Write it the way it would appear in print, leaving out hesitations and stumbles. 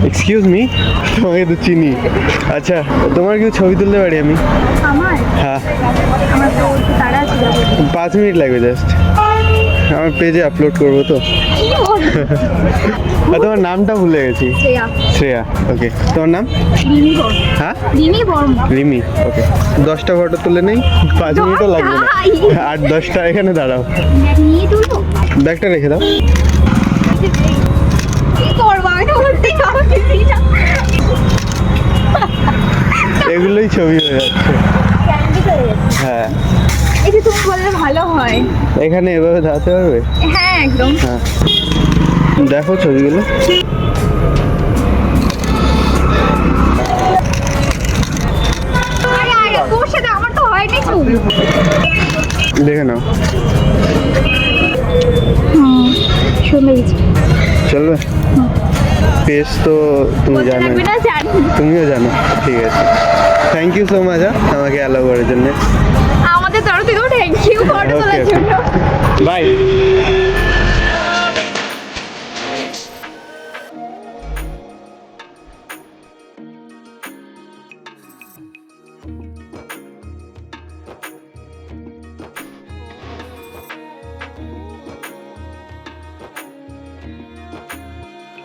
Excuse me, তোমাকে তো চিনি। আচ্ছা, তোমার কি ছবি তুলতে পারি আমি? আমার হ্যাঁ, আমার তো তারা আছে 5 মিনিট লাগবে জাস্ট। আমার পেজে আপলোড করবো তো। আর তোমার নামটা ভুলে গেছি। শ্রেয়া শ্রেয়া, ওকে। তোমার নাম? রিমি বর্মা। হ্যাঁ, রিমি বর্মা। রিমি, ওকে। 10টা ফটো তুলে নেই, 5 মিনিটও লাগবে না। 8-10টা এখানে দাঁড়াও। নিয়ে তুলবো। ব্যাগটা রেখে দাও। কি করবো আমি তো বলতেই পারছি না। এগুলোই ছবি হয়ে যাচ্ছে। ক্যান্ডি করে গেছে। হ্যাঁ, এই যে তুমি বললে ভালো হয়। এখানে এভাবে দাঁড়াতে পারবে? হ্যাঁ একদম। হ্যাঁ, দেখো ছবিগুলো। আরে আরে তোর সাথে আমার তো হয়নি ছবি। দেখে নাও, সুন্দর হয়েছে। চলবে? পেজ তো তুমি বলতে জানো, লাগবে না জানি। তুমিও জানো। ঠিক আছে, থ্যাংক ইউ সো মাচ আমাকে অ্যালাউ করার জন্য। আমাদের তরফ থেকেও থ্যাংক ইউ ফটো তোলার Okay, okay. জন্য। বাই।